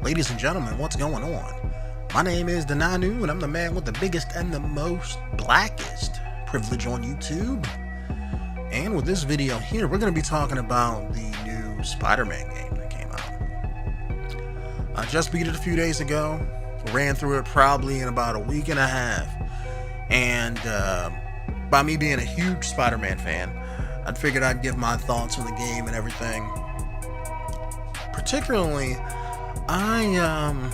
Ladies and gentlemen, what's going on? My name is Denanu, and I'm the man with the biggest and the most blackest privilege on YouTube. And with this video here, we're going to be talking about the new Spider-Man game that came out. I just beat it a few days ago, ran through it probably in about a week and a half, and by me being a huge Spider-Man fan, I figured I'd give my thoughts on the game and everything. Particularly, I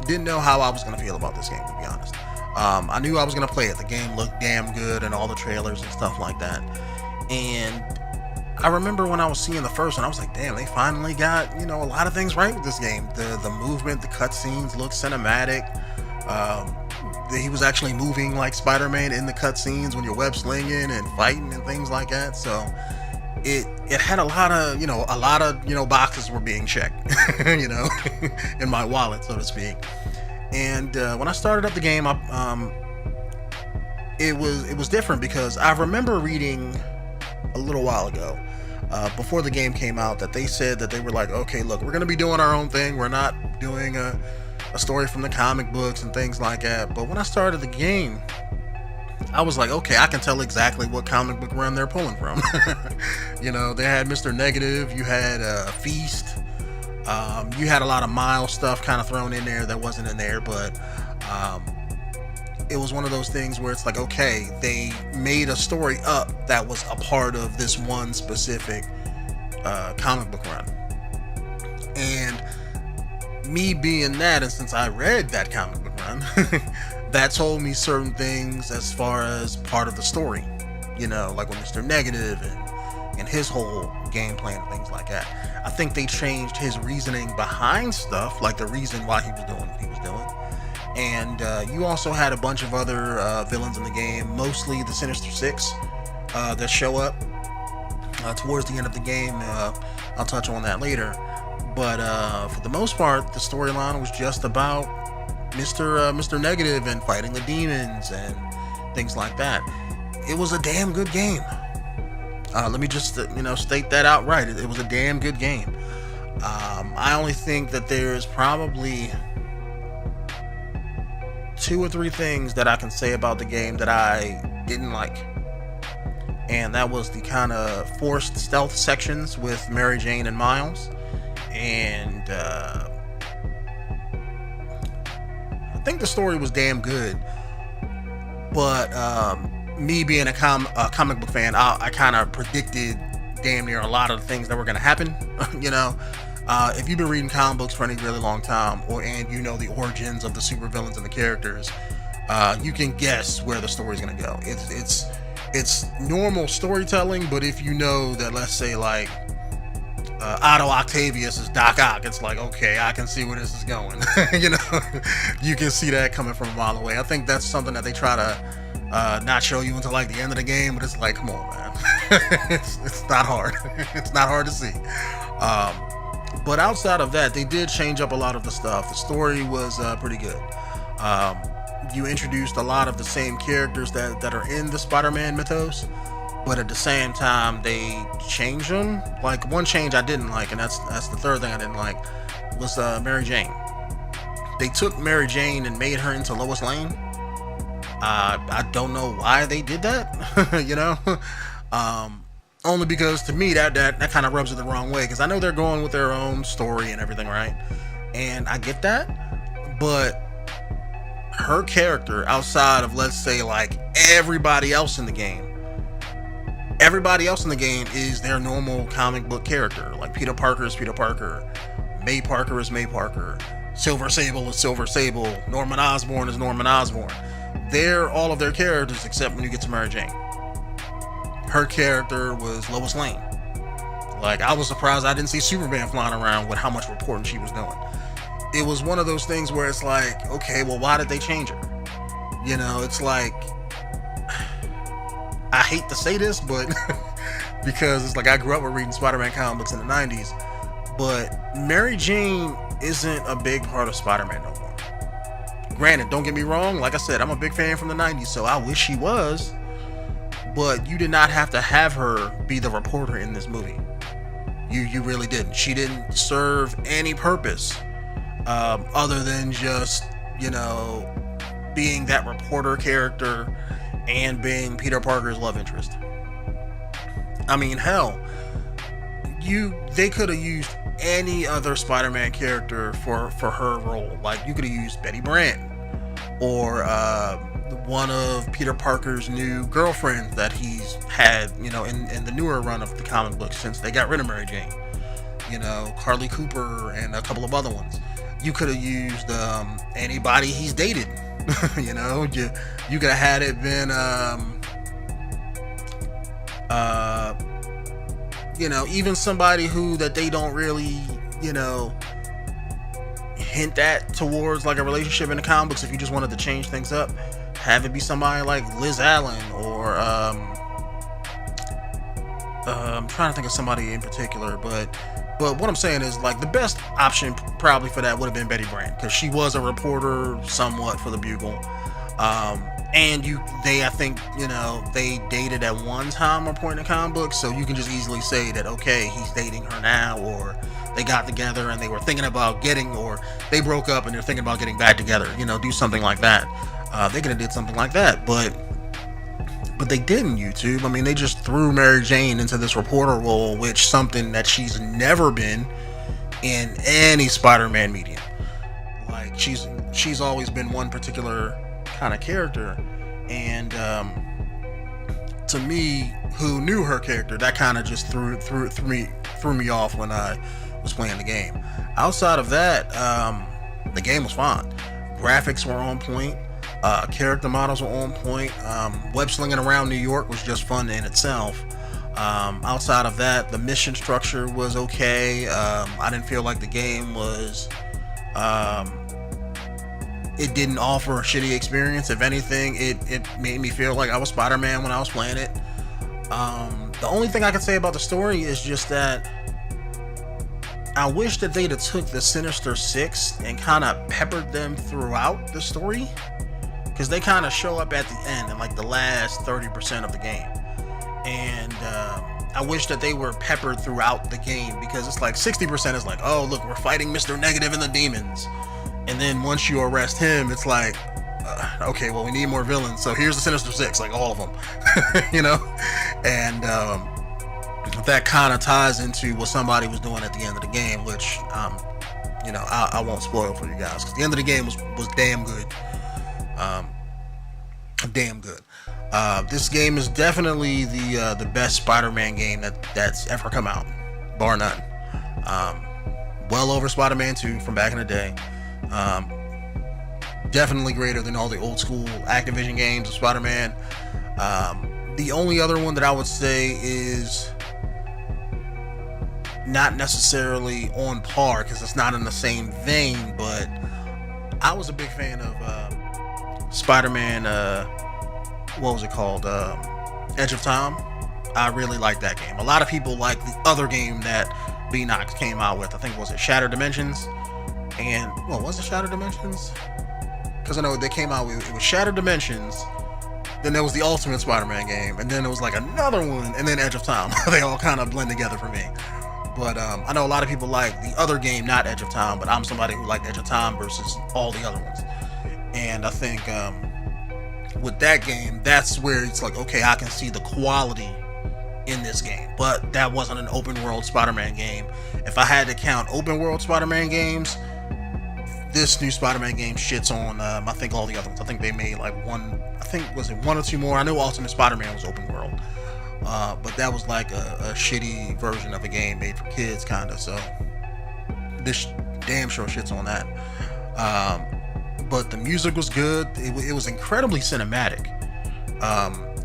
didn't know how I was going to feel about this game, to be honest. I knew I was going to play it. The game looked damn good and all the trailers and stuff like that. And I remember when I was seeing the first one, I was like, damn, they finally got, a lot of things right with this game. The movement, the cutscenes look cinematic. He was actually moving like Spider-Man in the cutscenes when you're web slinging and fighting and things like that. So it had a lot of boxes were being checked, in my wallet, so to speak. And when I started up the game, it was different because I remember reading a little while ago, before the game came out, that they said that they were like, okay, look, we're gonna be doing our own thing. We're not doing a story from the comic books and things like that. But when I started the game, I was like, okay, I can tell exactly what comic book run they're pulling from. They had Mr. Negative, you had Feast, you had a lot of Miles stuff kind of thrown in there that wasn't in there, but it was one of those things where it's like, okay, they made a story up that was a part of this one specific comic book run. And me being that, and since I read that comic book run, that told me certain things as far as part of the story, like with Mr. Negative and his whole game plan and things like that. I think they changed his reasoning behind stuff, like the reason why he was doing what he was doing. And you also had a bunch of other villains in the game, mostly the Sinister Six that show up towards the end of the game. I'll touch on that later. But for the most part, the storyline was just about Mr. Negative and fighting the demons and things like that. It was a damn good game. Let me just state that outright. It was a damn good game. I only think that there's probably 2 or 3 things that I can say about the game that I didn't like. And that was the kind of forced stealth sections with Mary Jane and Miles. And I think the story was damn good, but me being a comic book fan, I kind of predicted damn near a lot of the things that were going to happen. If you've been reading comic books for any really long time, and the origins of the supervillains and the characters, you can guess where the story's going to go. It's normal storytelling, but if you know that, let's say, like, Otto Octavius is Doc Ock, it's like, okay, I can see where this is going. You can see that coming from a mile away. I think that's something that they try to not show you until like the end of the game, but it's like, come on, man. it's not hard. It's not hard to see. But outside of that, they did change up a lot of the stuff. The story was pretty good. You introduced a lot of the same characters that are in the Spider-Man mythos, but at the same time, they changed them. Like, one change I didn't like, and that's the third thing I didn't like, was Mary Jane. They took Mary Jane and made her into Lois Lane. I don't know why they did that, only because to me that kind of rubs it the wrong way, because I know they're going with their own story and everything, right? And I get that, but her character, outside of, let's say, like, everybody else in the game is their normal comic book character. Like, Peter Parker is Peter Parker, May Parker is May Parker, Silver Sable is Silver Sable, Norman Osborn is Norman Osborn. They're all of their characters except when you get to Mary Jane. Her character was Lois Lane. Like, I was surprised I didn't see Superman flying around with how much reporting she was doing. It was one of those things where it's like, okay, well, why did they change her? It's like, I hate to say this, but because it's like I grew up with reading Spider-Man comic books in the 90s, but Mary Jane isn't a big part of Spider-Man no more. Granted, don't get me wrong, like I said, I'm a big fan from the 90s, so I wish she was, but you did not have to have her be the reporter in this movie. You really didn't. She didn't serve any purpose other than just, you know, being that reporter character and being Peter Parker's love interest. I mean, hell, they could have used any other Spider-Man character for her role. Like, you could have used Betty Brant, or one of Peter Parker's new girlfriends that he's had, you know, in the newer run of the comic books since they got rid of Mary Jane. You know, Carly Cooper and a couple of other ones. You could have used anybody he's dated. You know, you could have had it been you know, even somebody who that they don't really, you know, hint at towards like a relationship in the comic books. If you just wanted to change things up, have it be somebody like Liz Allen, or I'm trying to think of somebody in particular, but what I'm saying is, like, the best option probably for that would have been Betty Brant, because she was a reporter somewhat for the Bugle. And I think, you know, they dated at one time or point in the comic book, so you can just easily say that, okay, he's dating her now, or they got together and they were thinking about getting, or they broke up and they're thinking about getting back together, you know, do something like that. They could have did something like that, but they didn't. YouTube, I mean, they just threw Mary Jane into this reporter role, which something that she's never been in any Spider-Man medium. Like, she's always been one particular kind of character, and to me, who knew her character, that kind of just threw me off when I was playing the game. Outside of that, the game was fine. Graphics were on point. Character models were on point. Web slinging around New York was just fun in itself. Outside of that, the mission structure was okay. I didn't feel like the game was it didn't offer a shitty experience. If anything, it made me feel like I was Spider-Man when I was playing it. The only thing I can say about the story is just that I wish that they'd have took the Sinister Six and kind of peppered them throughout the story, because they kind of show up at the end in like the last 30% of the game. And I wish that they were peppered throughout the game, because it's like 60% is like, oh look, we're fighting Mr. Negative and the demons, and then once you arrest him, it's like, okay, well, we need more villains, so here's the Sinister Six, like all of them. You know. And that kind of ties into what somebody was doing at the end of the game, which you know, I won't spoil for you guys, because the end of the game was damn good. Damn good. This game is definitely the best Spider-Man game that's ever come out, bar none. Well over Spider-Man 2 from back in the day. Definitely greater than all the old school Activision games of Spider-Man. The only other one that I would say is not necessarily on par, because it's not in the same vein, but I was a big fan of Spider-Man, what was it called? Edge of Time. I really liked that game. A lot of people like the other game that Beanox came out with. I think, was it Shattered Dimensions? And, well, was it Shattered Dimensions? Because I know they came out with, it was Shattered Dimensions, then there was the Ultimate Spider-Man game, and then there was like another one, and then Edge of Time. They all kind of blend together for me. But I know a lot of people like the other game, not Edge of Time, but I'm somebody who liked Edge of Time versus all the other ones. And I think with that game, that's where it's like, okay, I can see the quality in this game. But that wasn't an open world Spider-Man game. If I had to count open world Spider-Man games, this new Spider-Man game shits on I think all the other ones. I think they made like one, I think, was it one or two more? I know Ultimate Spider-Man was open world, but that was like a shitty version of a game made for kids, kind of. So this damn sure shits on that. But the music was good. It was incredibly cinematic,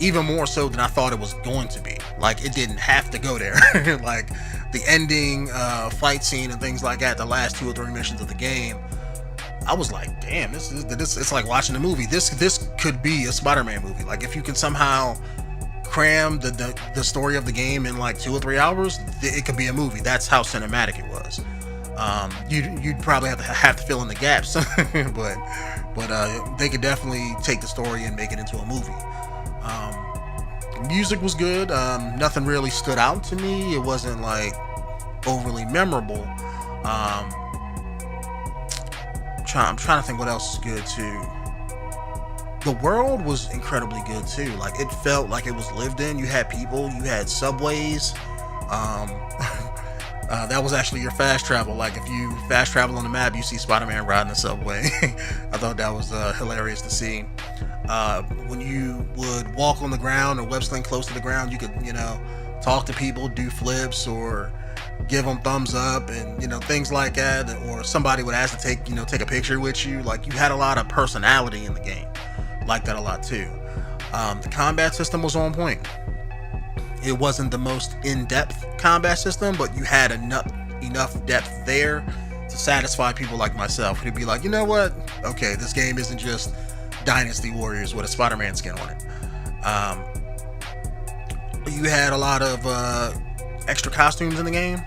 even more so than I thought it was going to be. Like, it didn't have to go there. Like, the ending fight scene and things like that, the last 2 or 3 missions of the game, I was like, damn, this it's like watching a movie. This could be a Spider-Man movie. Like, if you can somehow cram the story of the game in like 2 or 3 hours, it could be a movie. That's how cinematic it was. You'd probably have to fill in the gaps, but they could definitely take the story and make it into a movie. Music was good. Nothing really stood out to me. It wasn't like overly memorable. I'm trying to think what else is good too. The world was incredibly good too. Like, it felt like it was lived in. You had people, you had subways. Um, that was actually your fast travel. Like, if you fast travel on the map, you see Spider-Man riding the subway. I thought that was hilarious to see. When you would walk on the ground or web sling close to the ground, you could, talk to people, do flips, or give them thumbs up, and things like that. Or somebody would ask to take a picture with you. Like, you had a lot of personality in the game. Like that a lot too. The combat system was on point. It wasn't the most in-depth combat system, but you had enough depth there to satisfy people like myself, who'd be like, you know what? Okay, this game isn't just Dynasty Warriors with a Spider-Man skin on it. You had a lot of extra costumes in the game,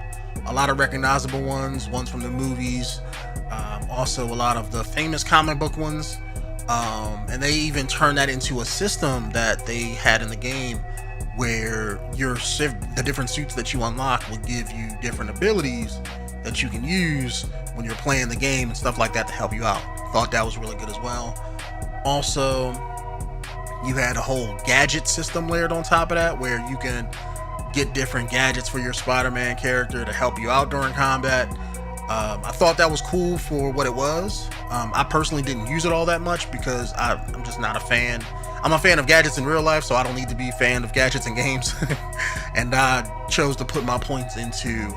a lot of recognizable ones from the movies, also a lot of the famous comic book ones. And they even turned that into a system that they had in the game, where the different suits that you unlock will give you different abilities that you can use when you're playing the game and stuff like that to help you out. Thought that was really good as well. Also, you had a whole gadget system layered on top of that, where you can get different gadgets for your Spider-Man character to help you out during combat. I thought that was cool for what it was. I personally didn't use it all that much because I'm just not a fan. I'm a fan of gadgets in real life, so I don't need to be a fan of gadgets in games. And I chose to put my points into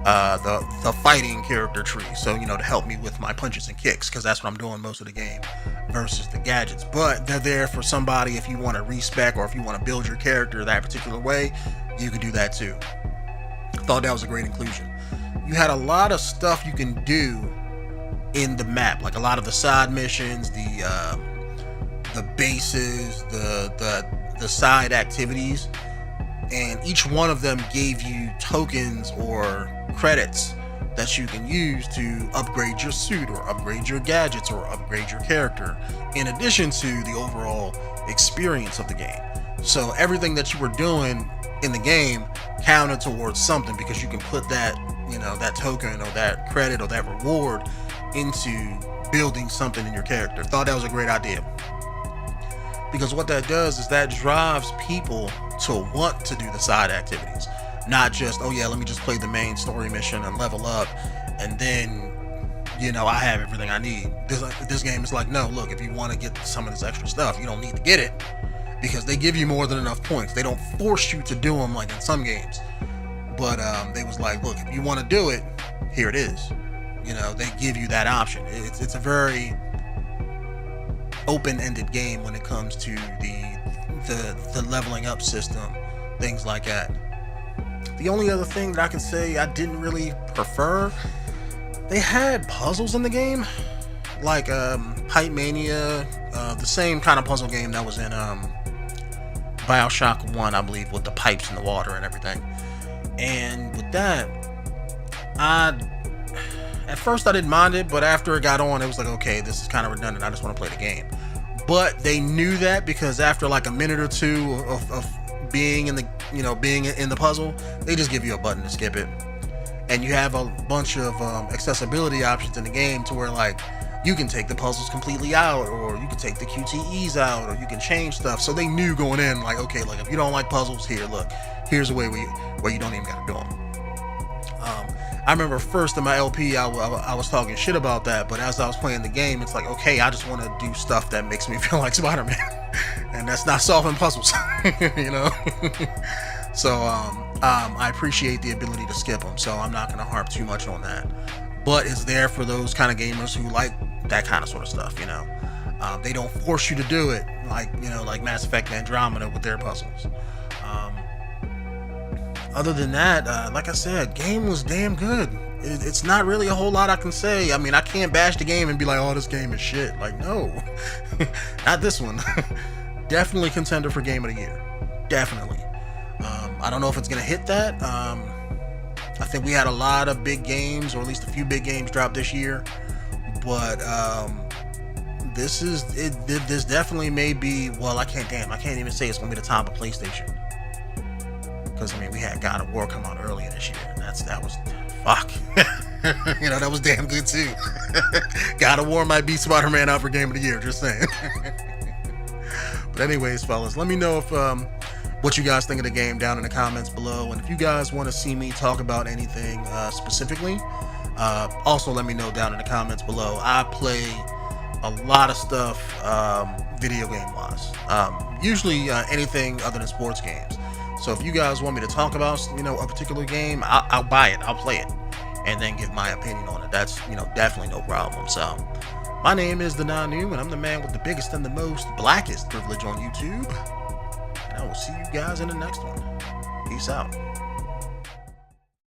the fighting character tree, so to help me with my punches and kicks, because that's what I'm doing most of the game, versus the gadgets. But they're there for somebody if you want to respec, or if you want to build your character that particular way, you can do that too. Thought that was a great inclusion. You had a lot of stuff you can do in the map, like a lot of the side missions, the bases, the side activities, and each one of them gave you tokens or credits that you can use to upgrade your suit, or upgrade your gadgets, or upgrade your character, in addition to the overall experience of the game. So everything that you were doing in the game counted towards something, because you can put that that token or that credit or that reward into building something in your character. Thought that was a great idea, because what that does is that drives people to want to do the side activities, not just, oh yeah, let me just play the main story mission and level up, and then I have everything I need. This game is like, no, look, if you want to get some of this extra stuff, you don't need to get it, because they give you more than enough points. They don't force you to do them like in some games, but they was like, look, if you want to do it, here it is. They give you that option. It's a very open-ended game when it comes to the leveling up system, things like that. The only other thing that I can say I didn't really prefer, they had puzzles in the game, like Pipe Mania, the same kind of puzzle game that was in Bioshock 1, I believe, with the pipes in the water and everything. And with that, at first I didn't mind it, but after it got on, it was like, okay, this is kind of redundant. I just want to play the game. But they knew that, because after like a minute or two of being in the puzzle, they just give you a button to skip it. And you have a bunch of accessibility options in the game, to where like you can take the puzzles completely out, or you can take the QTEs out, or you can change stuff. So they knew going in, like, okay, like if you don't like puzzles, here's a way where you don't even gotta do them. I remember first in my LP, I was talking shit about that, but as I was playing the game, it's like, okay, I just want to do stuff that makes me feel like Spider-Man, and that's not solving puzzles, So I appreciate the ability to skip them, so I'm not going to harp too much on that. But it's there for those kind of gamers who like that kind of sort of stuff, They don't force you to do it, like Mass Effect Andromeda with their puzzles. Other than that, like I said, game was damn good. It's not really a whole lot I can say. I mean, I can't bash the game and be like, oh, this game is shit. Like, no. Not this one. Definitely contender for Game of the Year. Definitely. I don't know if it's going to hit that. I think we had a lot of big games, or at least a few big games drop this year. But this definitely may be, well, I can't even say it's going to be the top of PlayStation. Because, I mean, we had God of War come out earlier this year. And that was fuck. You know, that was damn good too. God of War might be Spider-Man out for Game of the Year, just saying. But anyways, fellas, let me know if what you guys think of the game down in the comments below, and if you guys want to see me talk about anything specifically, also let me know down in the comments below. I play a lot of stuff video game wise, usually anything other than sports games. So if you guys want me to talk about, you know, a particular game, I'll buy it, I'll play it, and then give my opinion on it. That's, you know, definitely no problem. So my name is the Nanu, and I'm the man with the biggest and the most blackest privilege on YouTube. And I will see you guys in the next one. Peace out.